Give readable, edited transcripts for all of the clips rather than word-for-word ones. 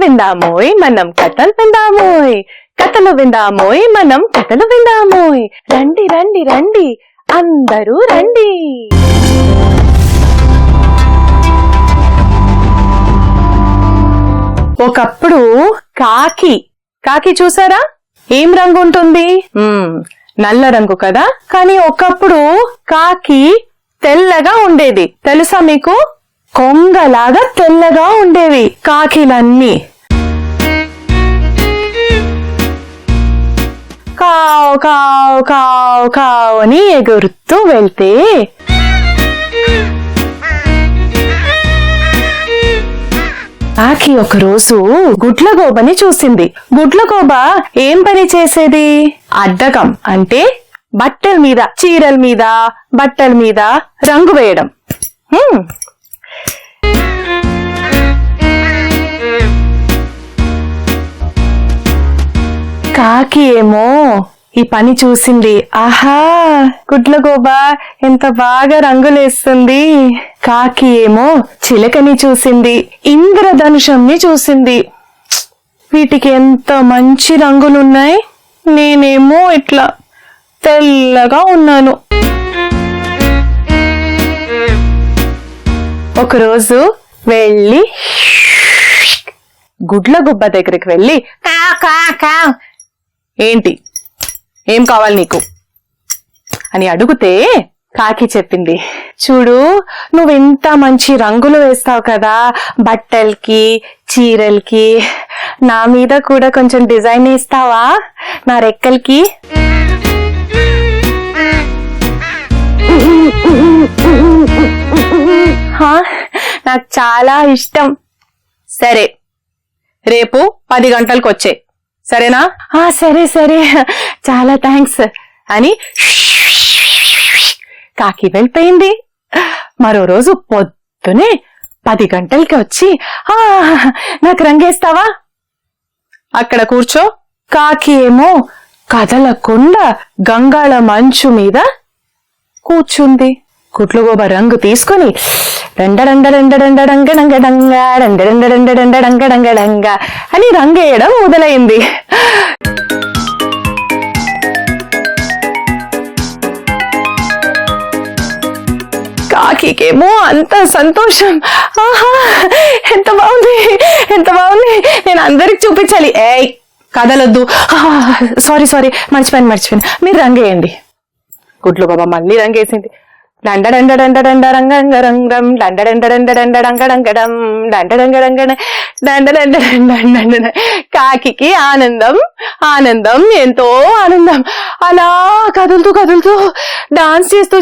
విందామోయ్ మనం కథలు విందామోయ్, కథలు విందామోయ్ మనం కథలు విందామోయ్. రండి రండి రండి అందరూ రండి. ఒకప్పుడు కాకి చూసారా? ఏం రంగు ఉంటుంది? నల్ల రంగు కదా. కానీ ఒకప్పుడు కాకి తెల్లగా ఉండేది. తెలుసా మీకు? కొంగలాగా తెల్లగా ఉండేవి కాకిలన్నీ. కావ్ కావ్ కావ్ కావ్ అని ఎగురుతూ వెళ్తే కాకి ఒకరోజు గుడ్లగూబని చూసింది. గుడ్లగూబ ఏం పని చేసేది? అద్దకం అంటే బట్టల మీద, చీరల మీద, బట్టల మీద రంగు వేయడం. కాకి ఏమో ఈ పని చూసింది. ఆహా, గుడ్లగూబ ఎంత బాగా రంగులేస్తుంది. కాకి ఏమో చిలకని చూసింది, ఇంద్రధనుషంని చూసింది. వీటికి ఎంత మంచి రంగులున్నాయి, నేనేమో ఇట్లా తెల్లగా ఉన్నాను. ఒకరోజు వెళ్ళి గుడ్లగూబ దగ్గరికి వెళ్ళి ఏంటి, ఏం కావాలి నీకు అని అడిగితే కాకి చెప్పింది, చూడు నువ్వు ఇంత మంచి రంగులు వేస్తావు కదా బట్టలకి, చీరలకి, నా మీద కూడా కొంచెం డిజైన్ వేస్తావా నా రెక్కలకి? నాకు చాలా ఇష్టం. సరే, రేపు 10 గంటలకు వచ్చే, సరేనా? సరే సరే, చాలా థ్యాంక్స్ అని కాకి వెళ్ళిపోయింది. మరో రోజు పొద్దునే 10 గంటలకి వచ్చి, నాకు రంగేస్తావా? అక్కడ కూర్చో. కాకి ఏమో కదలకుండా గంగాళ మంచు మీద కూర్చుంది. గుడ్లగూబ రంగు తీసుకుని అని రంగేయడం మొదలైంది. కాకికేమో అంత సంతోషం. ఆహా, ఎంత బాగుంది, ఎంత బాగుంది, నేను అందరికి చూపించాలి. కదలొద్దు, సారీ సారీ, మర్చిపోయాను, మీరు రంగేయండి. గుడ్లగూబ మళ్ళీ రంగేసింది. కాకి ఆనందం ఆనందం, ఎంతో ఆనందం. అలా కదులుతూ డాన్స్ చేస్తూ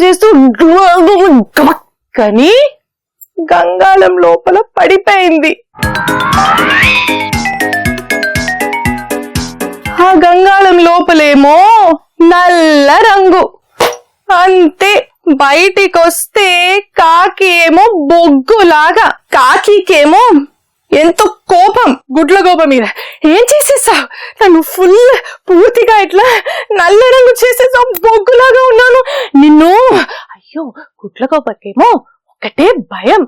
కానీ గంగాళం లోపల పడిపోయింది. ఆ గంగాళం లోపలేమో నల్ల రంగు. అంతే, బయటికొస్తే కాకి ఏమో బొగ్గులాగా. కాకికేమో ఎంతో కోపం గుడ్లగూబ మీద. ఏం చేసేసావు, నన్ను పూర్తిగా ఇట్లా నల్ల రంగు చేసేసావు, బొగ్గులాగా ఉన్నాను నిన్ను. అయ్యో, గుడ్లగూబకేమో ఒకటే భయం,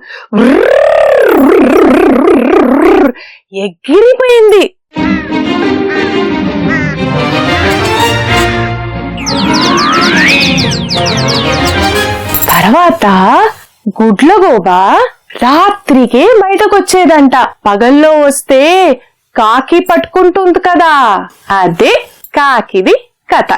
ఎగిరిపోయింది. తర్వాత గుడ్లగూబ రాత్రికే బయటకొచ్చేదంట. పగల్లో వస్తే కాకి పట్టుకుంటుంది కదా. అదే కాకిది కథ.